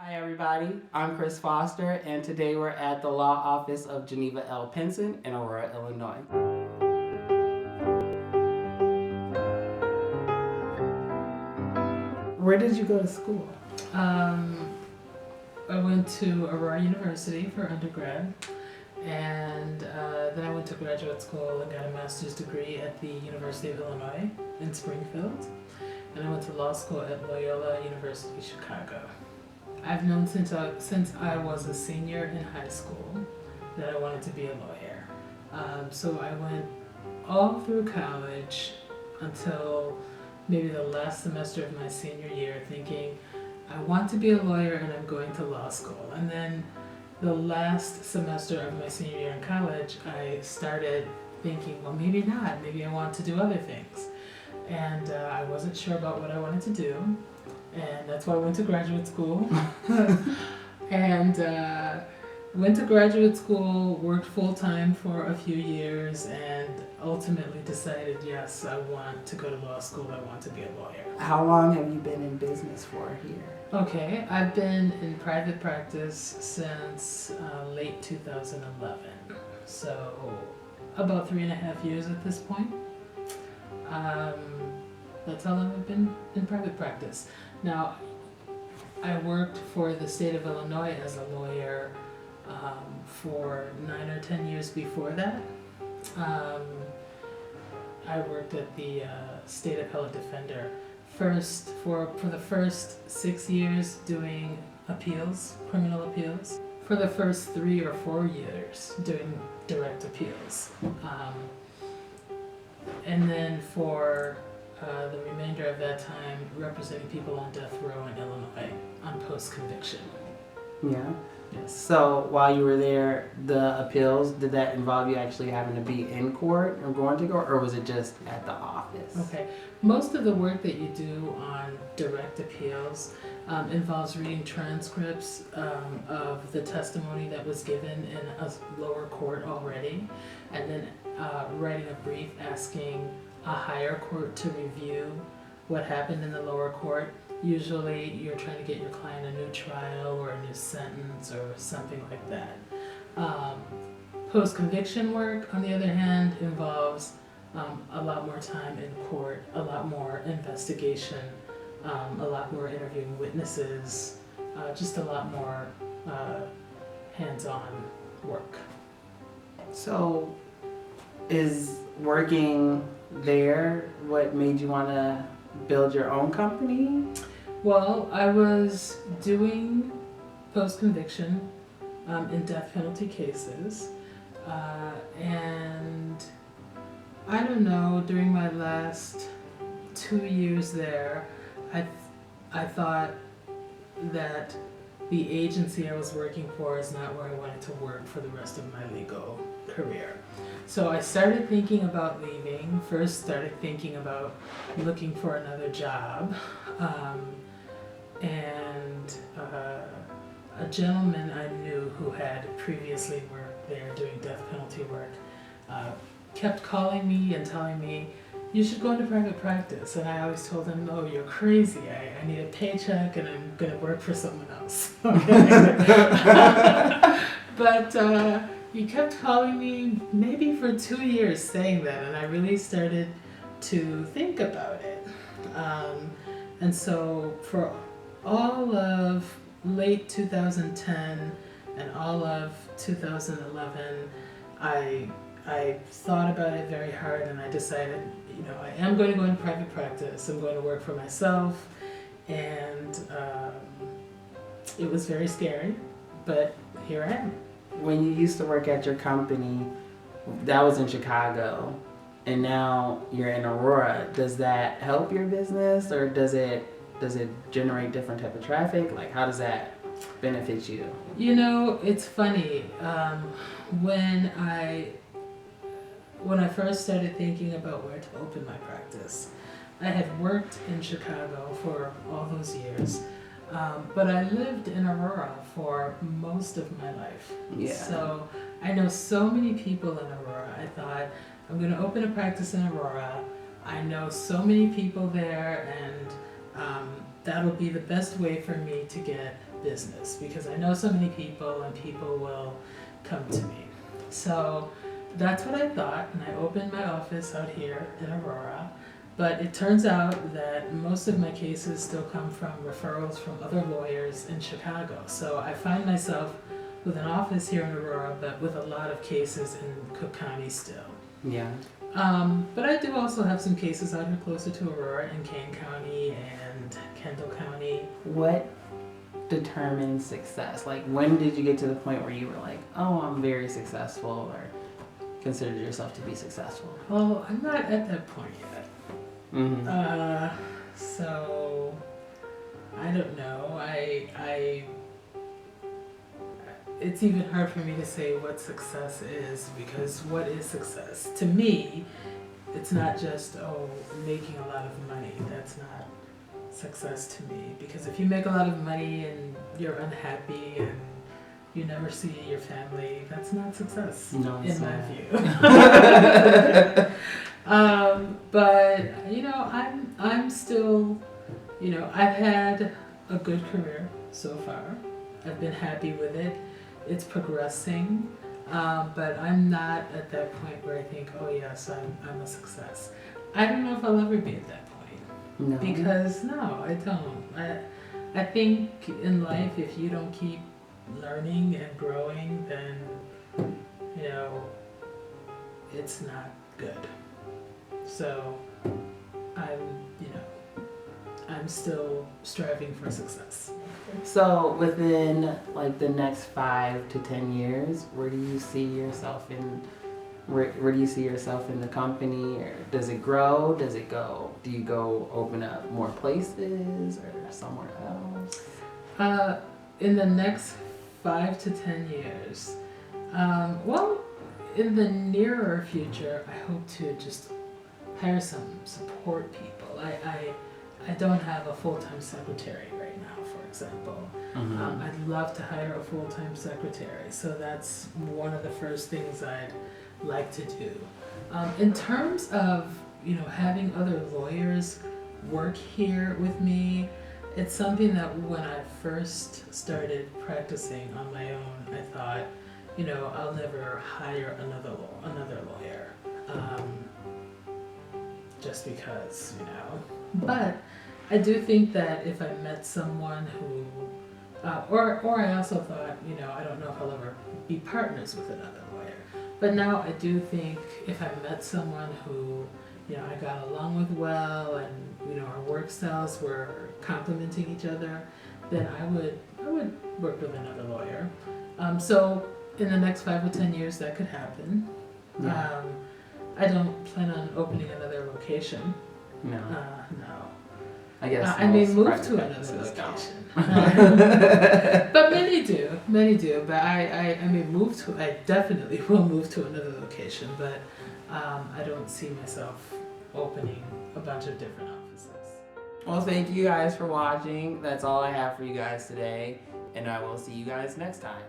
Hi everybody, I'm Chris Foster and today we're at the Law Office of Geneva L. Penson in Aurora, Illinois. Where did you go to school? Um, I went to Aurora University for undergrad, and then I went to graduate school and got a master's degree at the University of Illinois in Springfield, and I went to law school at Loyola University Chicago. I've known since I was a senior in high school that I wanted to be a lawyer. So I went all through college until maybe the last semester of my senior year thinking, I want to be a lawyer and I'm going to law school. And then the last semester of my senior year in college, I started thinking, well, maybe not. Maybe I want to do other things. And I wasn't sure about what I wanted to do. And that's why I went to graduate school. and went to graduate school, worked full-time for a few years, and ultimately decided, yes, I want to go to law school, I want to be a lawyer. How long have you been in business for here? Okay, I've been in private practice since late 2011, so about 3.5 years at this point. That's how long I've been in private practice. Now, I worked for the state of Illinois as a lawyer for 9 or 10 years before that. I worked at the state appellate defender first for the first 6 years doing appeals, criminal appeals. For the first 3 or 4 years doing direct appeals. And then for the remainder of that time representing people on death row in Illinois on post-conviction. Yeah. Yes. So while you were there, the appeals, did that involve you actually having to be in court or going to court, or was it just at the office? Okay. Most of the work that you do on direct appeals involves reading transcripts of the testimony that was given in a lower court already, and then writing a brief asking a higher court to review what happened in the lower court. Usually you're trying to get your client a new trial or a new sentence or something like that. Post-conviction work, on the other hand, involves a lot more time in court, a lot more investigation, a lot more interviewing witnesses, just a lot more hands-on work. So is working there what made you want to build your own company? Well, I was doing post-conviction in death penalty cases, and I don't know, during my last 2 years there, I thought that the agency I was working for is not where I wanted to work for the rest of my legal career. So I started thinking about leaving, first started thinking about looking for another job, and a gentleman I knew who had previously worked there doing death penalty work kept calling me and telling me, you should go into private practice. And I always told him, no, you're crazy. I need a paycheck and I'm going to work for someone else. But he kept calling me maybe for 2 years saying that, and I really started to think about it. And so for all of late 2010 and all of 2011, I thought about it very hard, and I decided, I am going to go into private practice. I'm going to work for myself, and it was very scary, but here I am. When you used to work at your company, that was in Chicago, and now you're in Aurora. Does that help your business, or does it generate different type of traffic? Like, how does that benefit you? It's funny. When I first started thinking about where to open my practice, I had worked in Chicago for all those years, but I lived in Aurora for most of my life. Yeah. So I know so many people in Aurora. I thought, I'm going to open a practice in Aurora. I know so many people there, and that'll be the best way for me to get business because I know so many people and people will come to me. So that's what I thought, and I opened my office out here in Aurora. But it turns out that most of my cases still come from referrals from other lawyers in Chicago. So I find myself with an office here in Aurora, but with a lot of cases in Cook County still. Yeah. But I do also have some cases out here closer to Aurora in Kane County and Kendall County. What determines success? Like, when did you get to the point where you were like, oh, I'm very successful, or considered yourself to be successful? Well, I'm not at that point yet. Mm-hmm. So I don't know. It's even hard for me to say what success is because what is success? To me, it's not just, making a lot of money. That's not success to me because if you make a lot of money and you're unhappy and you never see your family, that's not success in my view. But I'm still, I've had a good career so far. I've been happy with it. It's progressing, but I'm not at that point where I think, oh yes, I'm a success. I don't know if I'll ever be at that point. No. Because no, I don't. I think in life, if you don't keep learning and growing, then it's not good. So I'm still striving for success. So within like the next 5 to 10 years, where do you see yourself in? Where do you see yourself in the company, or does it grow? Does it go? Do you go open up more places or somewhere else? In the next 5 to 10 years, in the nearer future, I hope to just hire some support people. I don't have a full-time secretary right now, for example. Mm-hmm. I'd love to hire a full-time secretary, so that's one of the first things I'd like to do. In terms of having other lawyers work here with me, it's something that when I first started practicing on my own, I thought, I'll never hire another lawyer, just because, But I do think that if I met someone who, or I also thought, I don't know if I'll ever be partners with another lawyer. But now I do think if I met someone who, I got along with well, and our work styles were complementing each other, then I would work with another lawyer. So in the next 5 or 10 years, that could happen. Yeah. I don't plan on opening another location. No. No. I guess I may move to another location. But many do. But I may move to. I definitely will move to another location. But I don't see myself opening a bunch of different offices. Well, thank you guys for watching. That's all I have for you guys today, and I will see you guys next time.